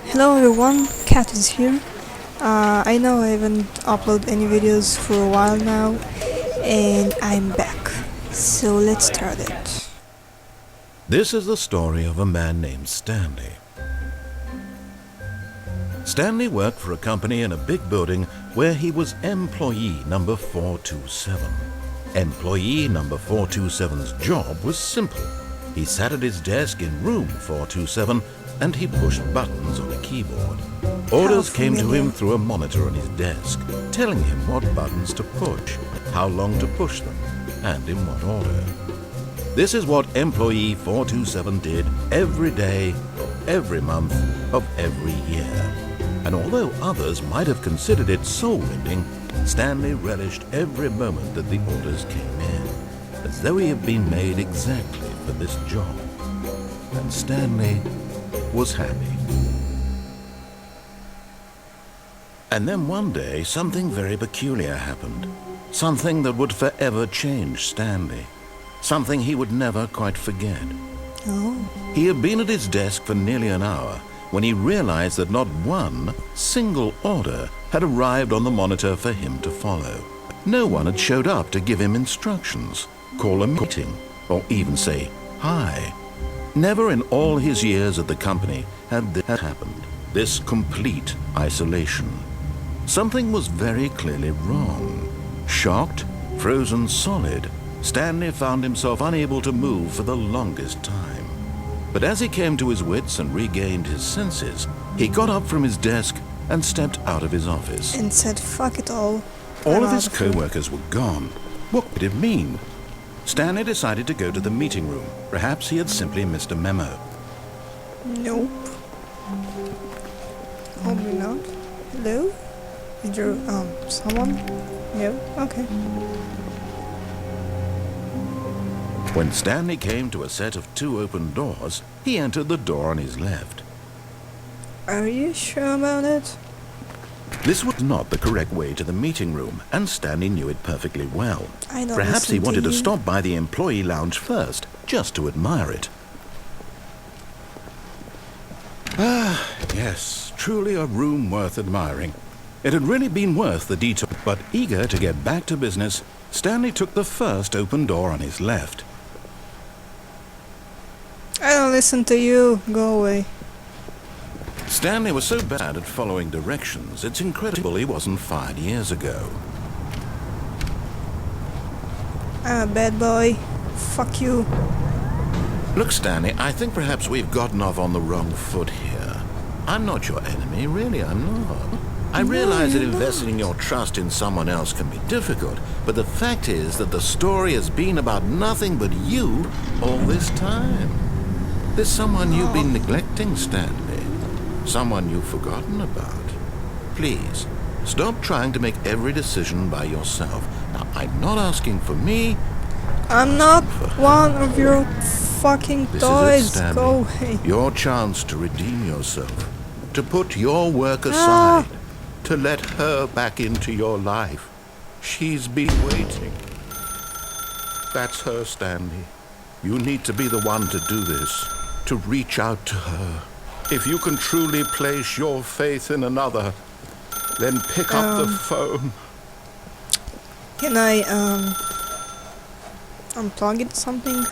Hello everyone, Kath is here. I know I haven't uploaded any videos for a while now, and I'm back. So let's start it. This is the story of a man named Stanley. Stanley worked for a company in a big building where he was employee number 427. Employee number 427's job was simple. He sat at his desk in room 427 and he pushed buttons on a keyboard. Orders came to him through a monitor on his desk, telling him what buttons to push, how long to push them, and in what order. This is what employee 427 did every day of every month of every year. And although others might have considered it soul-winning, Stanley relished every moment that the orders came in, as though he had been made exactly for this job. And Stanley was happy. And then one day, something very peculiar happened. Something that would forever change Stanley. Something he would never quite forget. Oh. He had been at his desk for nearly an hour when he realized that not one single order had arrived on the monitor for him to follow. No one had showed up to give him instructions, call a meeting, or even say hi. Never in all his years at the company had this happened, this complete isolation. Something was very clearly wrong. Shocked, frozen solid, Stanley found himself unable to move for the longest time. But as he came to his wits and regained his senses, he got up from his desk and stepped out of his office. And said, fuck it all. All of his co-workers were gone. What could it mean? Stanley decided to go to the meeting room. Perhaps he had simply missed a memo. Nope. Probably not. Hello? Is there, someone? No? Okay. When Stanley came to a set of two open doors, he entered the door on his left. Are you sure about it? This was not the correct way to the meeting room, and Stanley knew it perfectly well. I don't Perhaps he listen wanted to to you. stop by the employee lounge first, just to admire it. Ah, yes, truly a room worth admiring. It had really been worth the detour, but eager to get back to business, Stanley took the first open door on his left. I don't listen to you. Go away. Stanley was so bad at following directions, it's incredible he wasn't fired years ago. I'm a bad boy. Fuck you. Look, Stanley, I think perhaps we've gotten off on the wrong foot here. I'm not your enemy, really, I'm not. I realize that investing your trust in someone else can be difficult, but the fact is that the story has been about nothing but you all this time. There's someone you've been neglecting, Stanley. Someone you've forgotten about. Please, stop trying to make every decision by yourself. Now, I'm not asking for me. I'm not one of your fucking This toys. is it, Stanley. Go away. Your chance to redeem yourself. To put your work aside. To let her back into your life. She's been waiting. That's her, Stanley. You need to be the one to do this. To reach out to her. If you can truly place your faith in another, then pick up the phone. Can I, unplug it something?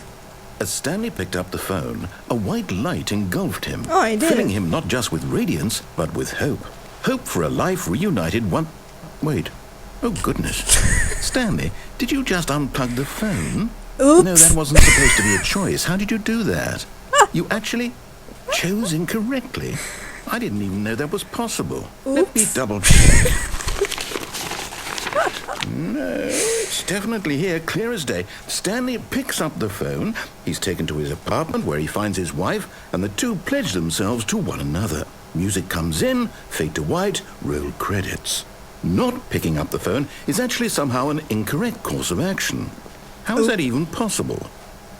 As Stanley picked up the phone, a white light engulfed him, Oh, I did. filling him not just with radiance, but with hope. Hope for a life reunited one... Wait. Oh, goodness. Stanley, did you just unplug the phone? Oops. No, that wasn't supposed to be a choice. How did you do that? You actually chose incorrectly. I didn't even know that was possible. Let me Oops. double check. No, it's definitely here, clear as day. Stanley picks up the phone. He's taken to his apartment where he finds his wife, and the two pledge themselves to one another. Music comes in, fade to white, roll credits. Not picking up the phone is actually somehow an incorrect course of action. How is that even possible?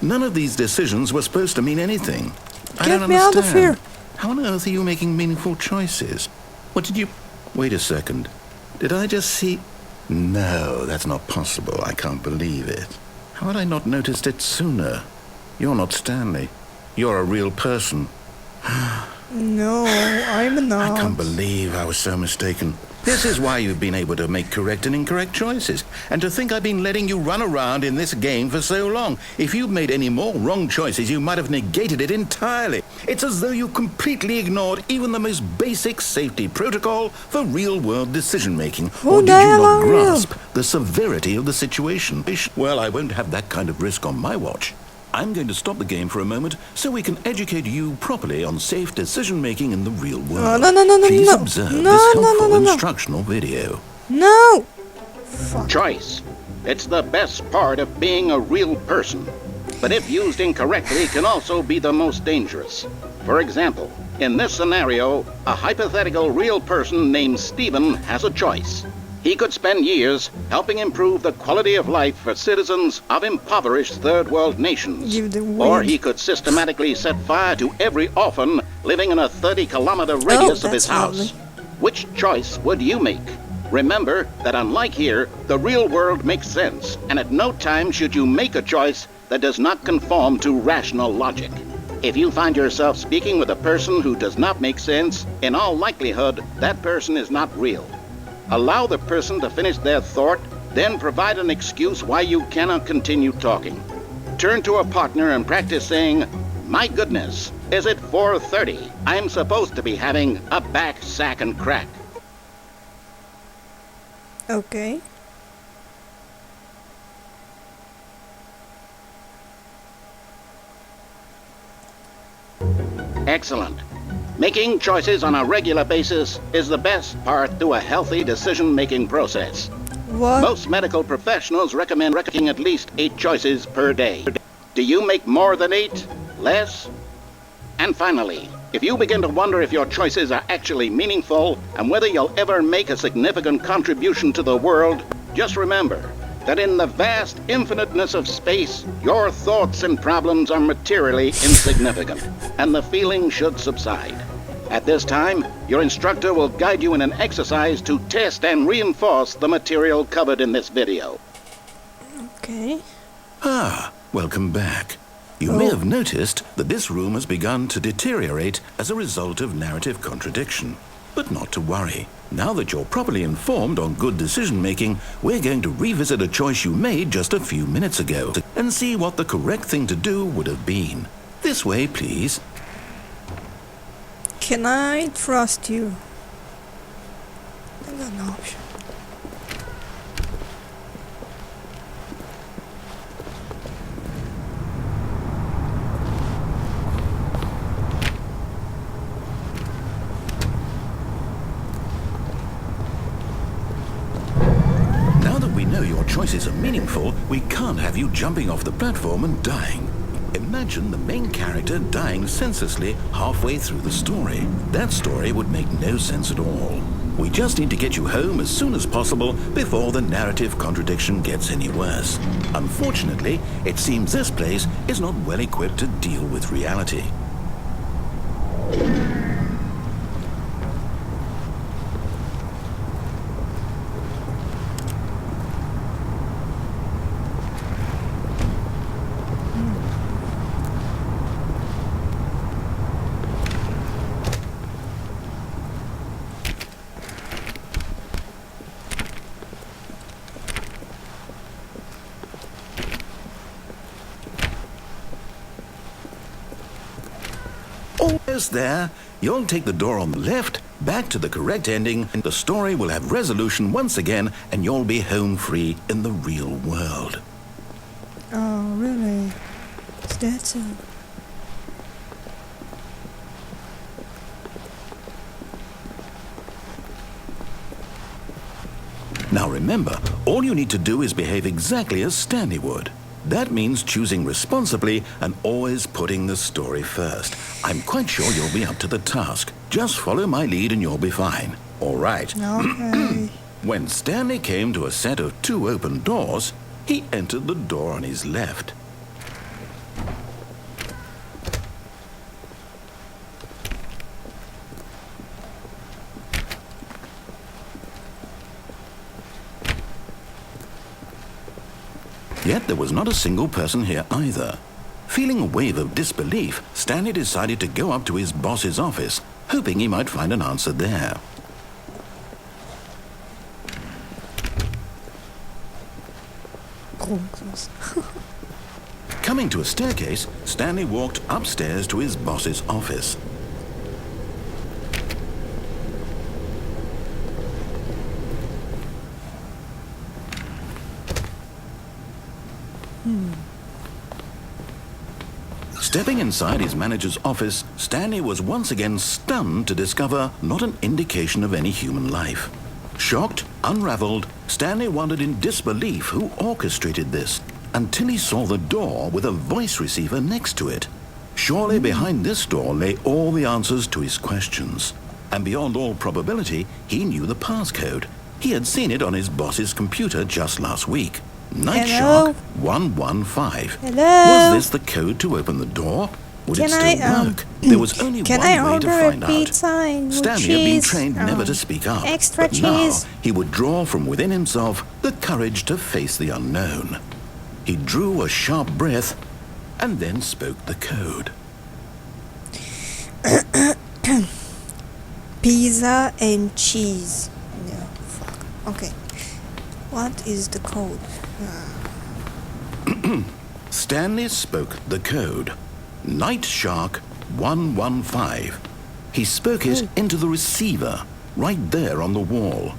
None of these decisions were supposed to mean anything. I Get don't me out understand. of here. How on earth are you making meaningful choices? What did you... Wait a second. Did I just see... No, that's not possible. I can't believe it. How had I not noticed it sooner? You're not Stanley. You're a real person. No, I'm I can't not. believe I was so mistaken. This is why you've been able to make correct and incorrect choices. And to think I've been letting you run around in this game for so long. If you'd made any more wrong choices, you might have negated it entirely. It's as though you completely ignored even the most basic safety protocol for real-world decision-making. Who Or did the you hell not are you? grasp the severity of the situation? Well, I won't have that kind of risk on my watch. I'm going to stop the game for a moment so we can educate you properly on safe decision-making in the real world. No, Please no. observe No, this no, helpful no, no. instructional video. No! Fuck. Choice. It's the best part of being a real person. But if used incorrectly, can also be the most dangerous. For example, in this scenario, a hypothetical real person named Stephen has a choice. He could spend years helping improve the quality of life for citizens of impoverished third world nations. Give the Or wind. he could systematically set fire to every orphan living in a 30-kilometer radius of his that's house. lovely. Which choice would you make? Remember that unlike here, the real world makes sense, and at no time should you make a choice that does not conform to rational logic. If you find yourself speaking with a person who does not make sense, in all likelihood, that person is not real. Allow the person to finish their thought, then provide an excuse why you cannot continue talking. Turn to a partner and practice saying, "My goodness, is it 4:30? I'm supposed to be having a back, sack, and crack." Okay. Excellent. Making choices on a regular basis is the best part to a healthy decision-making process. What? Most medical professionals recommend making at least 8 choices per day. Do you make more than 8? Less? And finally, if you begin to wonder if your choices are actually meaningful and whether you'll ever make a significant contribution to the world, just remember that in the vast infiniteness of space, your thoughts and problems are materially insignificant, and the feeling should subside. At this time, your instructor will guide you in an exercise to test and reinforce the material covered in this video. Okay. Ah, welcome back. You may have noticed that this room has begun to deteriorate as a result of narrative contradiction. But not to worry. Now that you're properly informed on good decision-making, we're going to revisit a choice you made just a few minutes ago and see what the correct thing to do would have been. This way, please. Can I trust you? I got no option. Now that we know your choices are meaningful, we can't have you jumping off the platform and dying. Imagine the main character dying senselessly halfway through the story. That story would make no sense at all. We just need to get you home as soon as possible before the narrative contradiction gets any worse. Unfortunately, it seems this place is not well equipped to deal with reality. Almost there. You'll take the door on the left, back to the correct ending, and the story will have resolution once again, and you'll be home free in the real world. Oh, really? Is that so? Now remember, all you need to do is behave exactly as Stanley would. That means choosing responsibly and always putting the story first. I'm quite sure you'll be up to the task. Just follow my lead and you'll be fine. All right. Okay. When Stanley came to a set of 2 open doors, he entered the door on his left. Yet there was not a single person here either. Feeling a wave of disbelief, Stanley decided to go up to his boss's office, hoping he might find an answer there. Coming to a staircase, Stanley walked upstairs to his boss's office. Stepping inside his manager's office, Stanley was once again stunned to discover not an indication of any human life. Shocked, unraveled, Stanley wondered in disbelief who orchestrated this, until he saw the door with a voice receiver next to it. Surely behind this door lay all the answers to his questions. And beyond all probability, he knew the passcode. He had seen it on his boss's computer just last week. Night Shark 115. Hello? Was this the code to open the door? Would it still work? There was only one way to find out. Stanley had been trained never to speak up. Extra but now cheese. he would draw from within himself the courage to face the unknown. He drew a sharp breath and then spoke the code. Pizza and cheese. No, fuck. Okay. What is the code? Stanley spoke the code. Night Shark 115. He spoke it into the receiver, right there on the wall.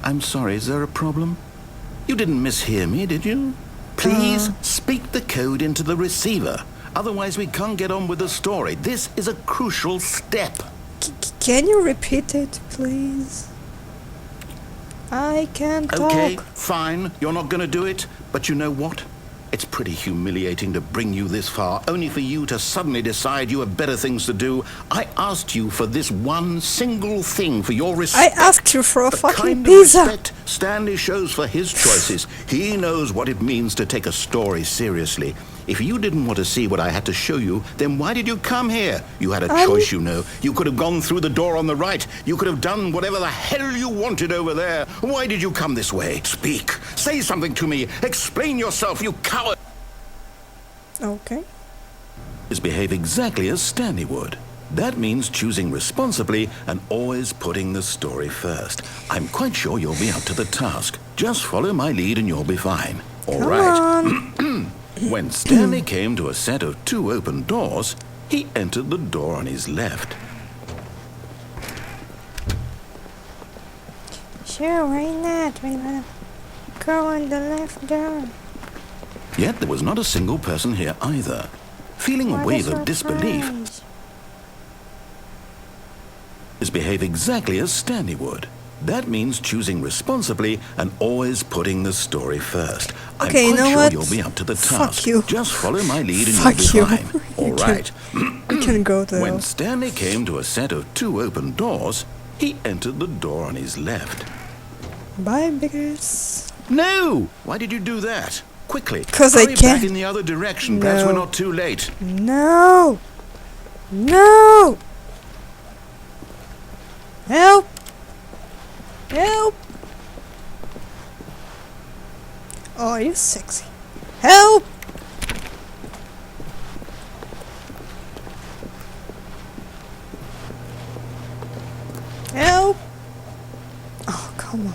I'm sorry, is there a problem? You didn't mishear me, did you? Please speak the code into the receiver. Otherwise we can't get on with the story. This is a crucial step. Can you repeat it, please? I can't talk. Okay, fine. You're not going to do it. But you know what? It's pretty humiliating to bring you this far, only for you to suddenly decide you have better things to do. I asked you for this one single thing, for your respect. I asked you for a the fucking kind pizza. of respect Stanley shows for his choices. He knows what it means to take a story seriously. If you didn't want to see what I had to show you, then why did you come here? You had a choice, you know. You could have gone through the door on the right. You could have done whatever the hell you wanted over there. Why did you come this way? Speak. Say something to me. Explain yourself, you coward. Okay. Behave exactly as Stanley would. That means choosing responsibly and always putting the story first. I'm quite sure you'll be up to the task. Just follow my lead and you'll be fine. All right. When Stanley came to a set of 2 open doors, he entered the door on his left. Sure, why not? We wanna go on the left door. Yet there was not a single person here either. Feeling a wave of disbelief, behave exactly as Stanley would. That means choosing responsibly and always putting the story first. Okay, I'm you know quite sure what? you'll be up to the Fuck task. you. Just follow my lead and Fuck you'll be you. fine. All right. You can go there. When Stanley came to a set of 2 open doors, he entered the door on his left. Bye, biggers. No! Why did you do that? Quickly. 'Cause I hurry can't. back in the other direction. Perhaps No. we're not too late. No! No! Help! Help! Oh, you're sexy. Help! Help! Oh, come on.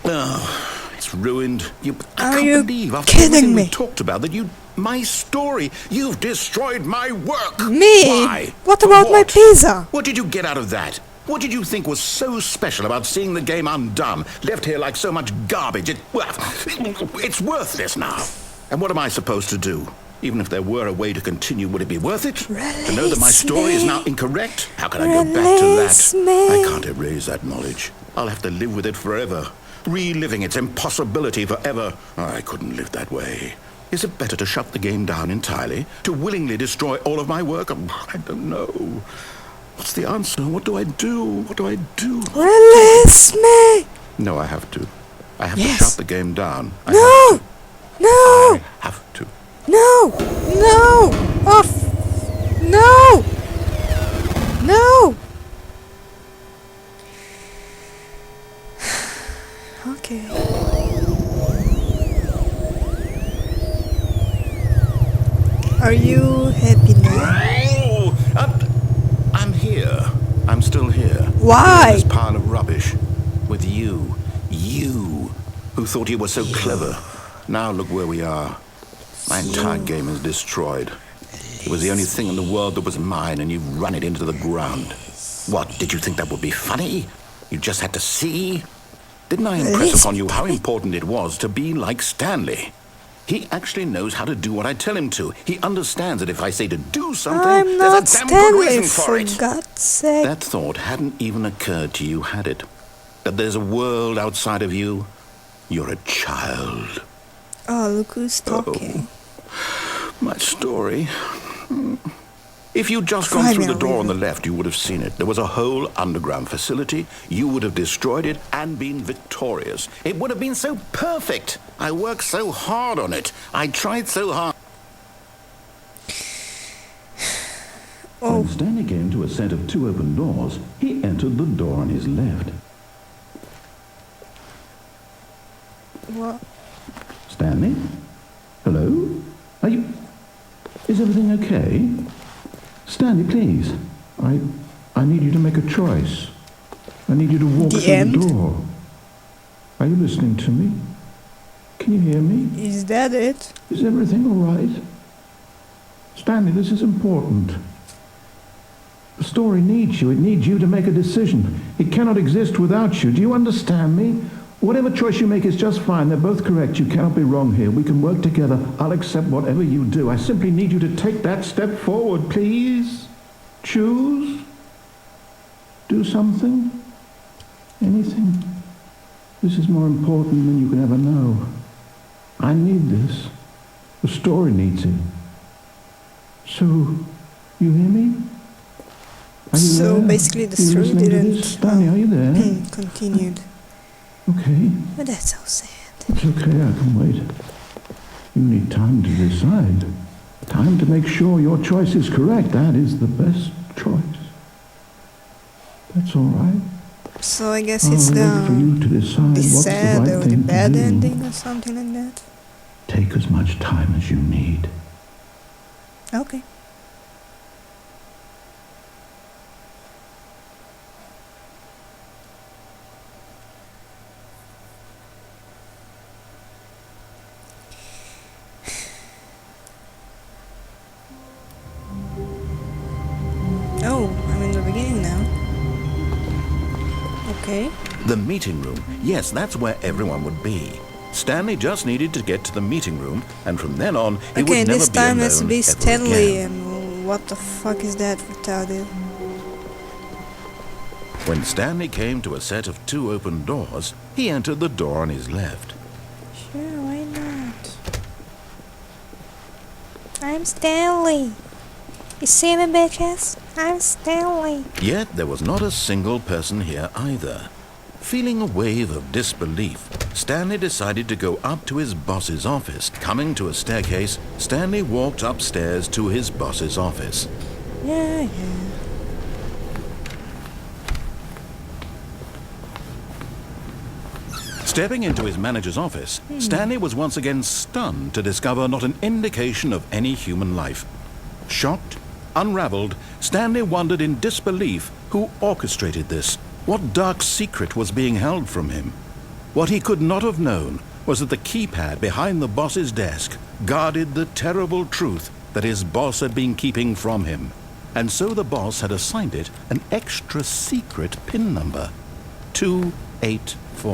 Oh, it's ruined. I Are can't you believe after kidding everything we me? talked about that my story, you've destroyed my work. Me? Why? What For about my what? pizza? What did you get out of that? What did you think was so special about seeing the game undone, left here like so much garbage? It's worthless now. And what am I supposed to do? Even if there were a way to continue, would it be worth it? To know that my Release story is me. now incorrect? How can I go back to Release that? me. I can't erase that knowledge. I'll have to live with it forever, reliving its impossibility forever. I couldn't live that way. Is it better to shut the game down entirely? To willingly destroy all of my work? I don't know. What's the answer? What do I do? What do I do? Release me! No, I have to. I have Yes. to shut the game down. No! No! I have to. No! No! Oh! No! No! Okay. Are you happy now? Oh, I'm here. I'm still here. Why? In this pile of rubbish. With you. You. Who thought you were so clever. Now look where we are. My entire game is destroyed. It was the only thing in the world that was mine, and you've run it into the ground. What, did you think that would be funny? You just had to see? Didn't I impress upon you how important it was to be like Stanley? He actually knows how to do what I tell him to. He understands that if I say to do something, I'm not there's a damn Stanley, good reason for for it. God's sake. That thought hadn't even occurred to you, had it? That there's a world outside of you? You're a child. Oh, look who's talking. My story. If you'd just gone through the door on the left, you would have seen it. There was a whole underground facility. You would have destroyed it and been victorious. It would have been so perfect. I worked so hard on it. I tried so hard. Oh. When Stanley came to a set of 2 open doors, he entered the door on his left. What? Stanley? Hello? Are you... Is everything okay? Stanley, please. I need you to make a choice. I need you to walk through the door. Are you listening to me? Can you hear me? Is that it? Is everything all right? Stanley, this is important. The story needs you. It needs you to make a decision. It cannot exist without you. Do you understand me? Whatever choice you make is just fine. They're both correct. You cannot be wrong here. We can work together. I'll accept whatever you do. I simply need you to take that step forward, please. Choose. Do something. Anything. This is more important than you can ever know. I need this. The story needs it. So, you hear me? Are you So there? basically the Are you story listening to didn't this? Stanley, are you there? continued. Okay. But that's so sad. It's okay, I can wait. You need time to decide. Time to make sure your choice is correct. That is the best choice. That's all right. So I guess I'll it's wait for you to decide the what's sad the right or the thing bad to do. ending or something like that. Take as much time as you need. Okay. Oh, I'm in the beginning now. Okay. The meeting room. Yes, that's where everyone would be. Stanley just needed to get to the meeting room, and from then on, he Okay, would never this be time alone has to be ever Stanley, again. and what the fuck is that retarded? When Stanley came to a set of 2 open doors, he entered the door on his left. Sure, why not? I'm Stanley. You see me, bitches? I'm Stanley. Yet there was not a single person here either. Feeling a wave of disbelief, Stanley decided to go up to his boss's office. Coming to a staircase, Stanley walked upstairs to his boss's office. Yeah. Stepping into his manager's office, Stanley was once again stunned to discover not an indication of any human life. Shocked, unraveled, Stanley wondered in disbelief who orchestrated this. What dark secret was being held from him? What he could not have known was that the keypad behind the boss's desk guarded the terrible truth that his boss had been keeping from him. And so the boss had assigned it an extra secret PIN number, 284.